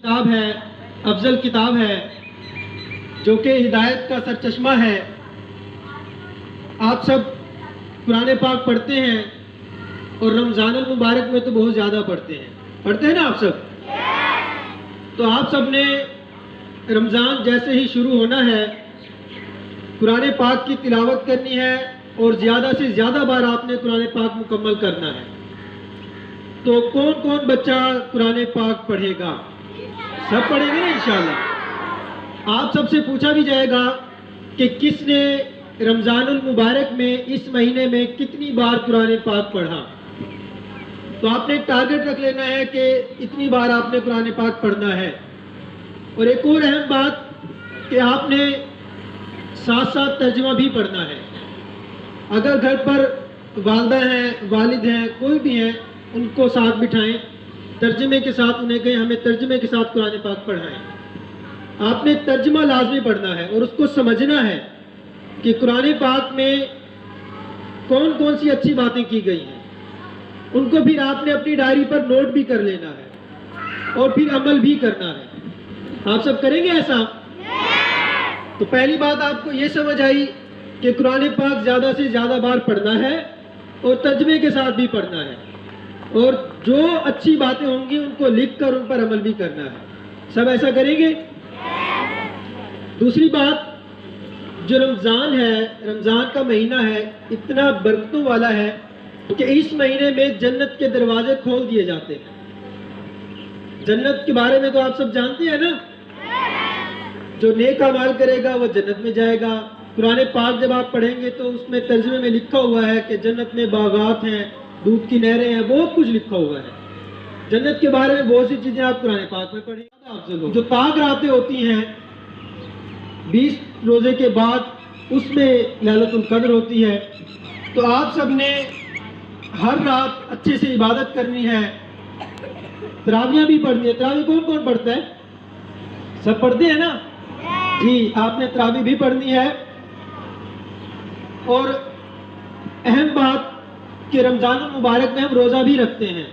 किताब है, अफजल किताब है, जो कि हिदायत का सरचश्मा है। आप सब कुरान पाक पढ़ते हैं और रमज़ान अल मुबारक में तो बहुत ज़्यादा पढ़ते हैं ना आप सब। तो आप सब ने रमज़ान जैसे ही शुरू होना है कुरान पाक की तिलावत करनी है और ज़्यादा से ज़्यादा बार आपने कुरान पाक मुकम्मल करना है। तो कौन कौन बच्चा कुरान पाक पढ़ेगा? सब पढ़ेंगे ना इंशाअल्लाह। आप सबसे पूछा भी जाएगा कि किसने रमज़ानुल मुबारक में इस महीने में कितनी बार कुरान पाक पढ़ा। तो आपने एक टारगेट रख लेना है कि इतनी बार आपने कुरान पाक पढ़ना है। और एक और अहम बात कि आपने साथ साथ तर्जुमा भी पढ़ना है। अगर घर पर वालदा हैं, वालिद हैं, कोई भी हैं, उनको साथ बिठाएं, तर्जुमे के साथ उन्हें कहें हमें तर्जुमे के साथ कुरान पाक पढ़ाएं। आपने तर्जुमा लाजमी पढ़ना है और उसको समझना है कि कुरान पाक में कौन कौन सी अच्छी बातें की गई हैं। उनको फिर आपने अपनी डायरी पर नोट भी कर लेना है और फिर अमल भी करना है। आप सब करेंगे ऐसा? तो पहली बात आपको ये समझ आई कि कुरान पाक ज़्यादा से ज़्यादा बार पढ़ना है और तर्जुमे के साथ भी पढ़ना है और जो अच्छी बातें होंगी उनको लिख कर उन पर अमल भी करना है। सब ऐसा करेंगे? दूसरी बात, जो रमज़ान है, रमज़ान का महीना है, इतना बरकतों वाला है कि इस महीने में जन्नत के दरवाजे खोल दिए जाते हैं। जन्नत के बारे में तो आप सब जानते हैं ना। जो नेक अमाल करेगा वो जन्नत में जाएगा। कुरान पाक जब आप पढ़ेंगे तो उसमें तर्जुमे में लिखा हुआ है कि जन्नत में बागात हैं, दूध की नहरें हैं, बहुत कुछ लिखा हुआ है। जन्नत के बारे में बहुत सी चीज़ें आप कुरान पाक में पढ़ेंगे। आप जो ताक रातें होती हैं 20 रोज़े के बाद, उसमें लैलतुल कद्र होती है। तो आप सब ने हर रात अच्छे से इबादत करनी है। तरावियाँ भी पढ़नी है। तरावी कौन कौन पढ़ता है? सब पढ़ते हैं ना जी। आपने तरावी भी पढ़नी है। और अहम बात कि रमज़ान मुबारक में हम रोज़ा भी रखते हैं।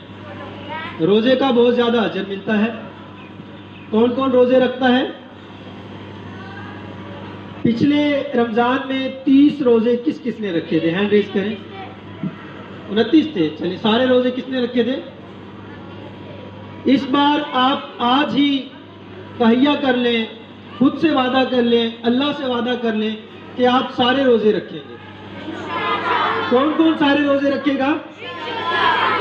रोज़े का बहुत ज़्यादा अजर मिलता है। कौन कौन रोज़े रखता है? पिछले रमज़ान में 30 रोज़े किस किस ने रखे थे? हैंड रेज करें। 29 थे। चलिए, सारे रोज़े किसने रखे थे? इस बार आप आज ही तहैया कर लें, खुद से वादा कर लें, अल्लाह से वादा कर लें कि आप सारे रोज़े रखेंगे। कौन कौन सारे रोज़े रखेगा?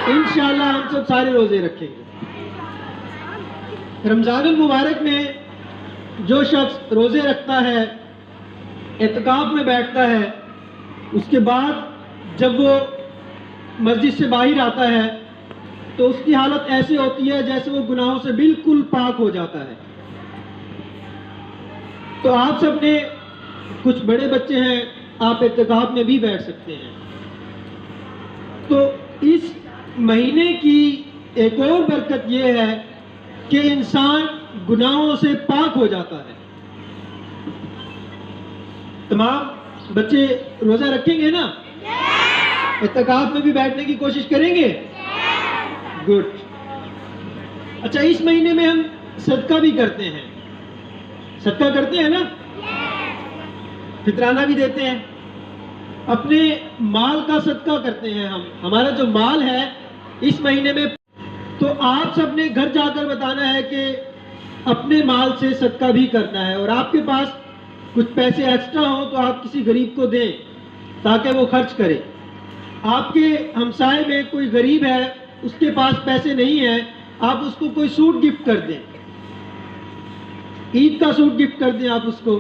इंशाअल्लाह हम सब सारे रोज़े रखेंगे। रमज़ानुल मुबारक में जो शख्स रोज़े रखता है, इत्काफ में बैठता है, उसके बाद जब वो मस्जिद से बाहर आता है तो उसकी हालत ऐसे होती है जैसे वो गुनाहों से बिल्कुल पाक हो जाता है। तो आप सब ने, कुछ बड़े बच्चे हैं, आप इत्काफ में भी बैठ सकते हैं। तो इस महीने की एक और बरकत ये है कि इंसान गुनाहों से पाक हो जाता है। तमाम बच्चे रोज़ा रखेंगे ना? इत्काफ में भी बैठने की कोशिश करेंगे? गुड। अच्छा, इस महीने में हम सदका भी करते हैं। सदका करते हैं ना? फितराना भी देते हैं। अपने माल का सदका करते हैं हम। हमारा जो माल है इस महीने में, तो आप सब ने घर जाकर बताना है कि अपने माल से सदका भी करना है। और आपके पास कुछ पैसे एक्स्ट्रा हो तो आप किसी गरीब को दें ताकि वो खर्च करे। आपके हमसाए में कोई गरीब है, उसके पास पैसे नहीं है, आप उसको कोई सूट गिफ्ट कर दें। ईद का सूट गिफ्ट कर दें आप उसको।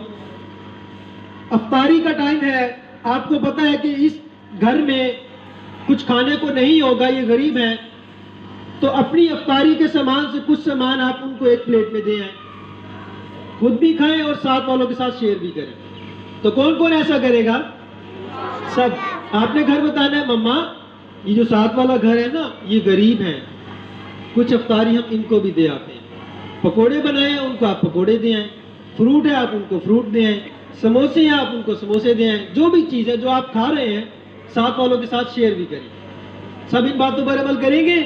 अफ्तारी का टाइम है, आपको पता है कि इस घर में कुछ खाने को नहीं होगा, ये गरीब है, तो अपनी अफ्तारी के सामान से कुछ सामान आप उनको एक प्लेट में दें, खुद भी खाएं और साथ वालों के साथ शेयर भी करें। तो कौन कौन ऐसा करेगा? सब। आपने घर बताना है, मम्मा ये जो साथ वाला घर है ना, ये गरीब हैं, कुछ अफ्तारी हम इनको भी दे आते हैं। पकोड़े बनाए हैं, उनको आप पकोड़े दे आएं। फ्रूट है, आप उनको फ्रूट दे आएं। समोसे हैं, आप उनको समोसे दे आएं। जो भी चीज़ है जो आप खा रहे हैं, साथ वालों के साथ शेयर भी करें। सब इन बातों पर अमल करेंगे?